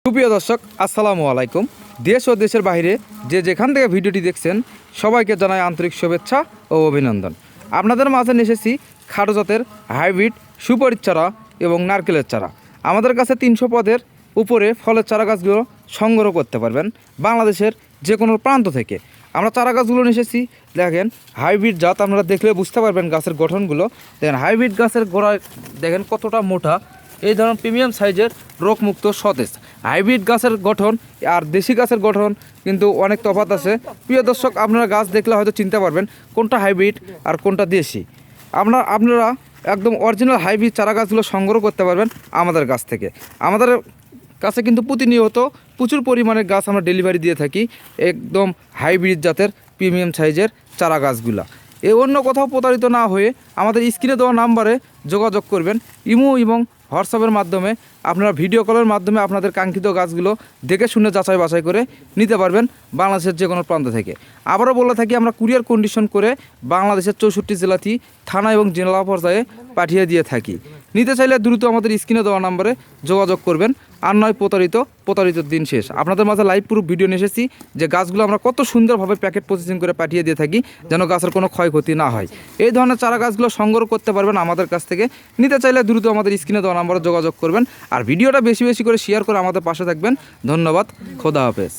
সুপ্রিয় দর্শক আসসালামু আলাইকুম। দেশ ও দেশের বাইরে যে যেখান থেকে ভিডিওটি দেখছেন সবাইকে জানাই আন্তরিক শুভেচ্ছা ও অভিনন্দন। আপনাদের মাঝে নিয়ে এসেছি খাটো জাতের হাইব্রিড সুপারির চারা এবং নারকেলের চারা। আমাদের কাছে 300 পদের উপরে ফলের চারা গাছগুলো সংগ্রহ করতে পারবেন বাংলাদেশের যে কোনো প্রান্ত থেকে। আমরা চারা গাছগুলো নিয়ে এসেছি। দেখেন হাইব্রিড জাত, আপনারা দেখলে বুঝতে পারবেন গাছের গঠনগুলো। দেখেন হাইব্রিড গাছের গোড়ায় দেখেন কতটা মোটা, এই ধরনের প্রিমিয়াম সাইজের রোগমুক্ত সতেজ। হাইব্রিড গাছের গঠন আর দেশি গাছের গঠন কিন্তু অনেক তফাৎ আছে। প্রিয় দর্শক, আপনারা গাছ দেখলে হয়তো চিনতে পারবেন কোনটা হাইব্রিড আর কোনটা দেশি। আপনারা একদম অরিজিনাল হাইব্রিড চারা গাছগুলো সংগ্রহ করতে পারবেন আমাদের কাছ থেকে। আমাদের কাছে কিন্তু প্রতিনিয়ত প্রচুর পরিমাণে গাছ আমরা ডেলিভারি দিয়ে থাকি, একদম হাইব্রিড জাতের প্রিমিয়াম সাইজের চারা গাছগুলা। অন্য কোথাও প্রতারিত না হয়ে আমাদের স্ক্রিনে দেওয়া নাম্বারে যোগাযোগ করবেন। ইমো এবং হোয়াটসঅ্যাপের মাধ্যমে আপনারা ভিডিও কলের মাধ্যমে আপনাদের কাঙ্ক্ষিত গাছগুলো দেখে শুনে যাচাই বাছাই করে নিতে পারবেন বাংলাদেশের যে কোনো প্রান্ত থেকে। আবারও বলে থাকি, আমরা কুরিয়ার কন্ডিশন করে বাংলাদেশের 64 জেলাতেই থানা এবং জেলা পর্যায়ে পাঠিয়ে দিয়ে থাকি। নিতে চাইলে দ্রুত আমাদের স্ক্রিনে দেওয়া নাম্বারে যোগাযোগ করবেন। আর নয় প্রতারিত দিন শেষ। আপনাদের মাঝে লাইভ প্রুফ ভিডিও নিয়ে এসেছি যে গাছগুলো আমরা কত সুন্দরভাবে প্যাকেট প্রসেসিং করে পাঠিয়ে দিয়ে থাকি, যেন গাছের কোনো ক্ষয়ক্ষতি না হয়। এই ধরনের চারা গাছগুলো সংগ্রহ করতে পারবেন আমাদের কাছ থেকে। নিতে চাইলে দ্রুত আমাদের স্ক্রিনে দেওয়া নাম্বারে যোগাযোগ করবেন। আর ভিডিওটা বেশি বেশি করে শেয়ার করে আমাদের পাশে থাকবেন। ধন্যবাদ। খোদা হাফেজ।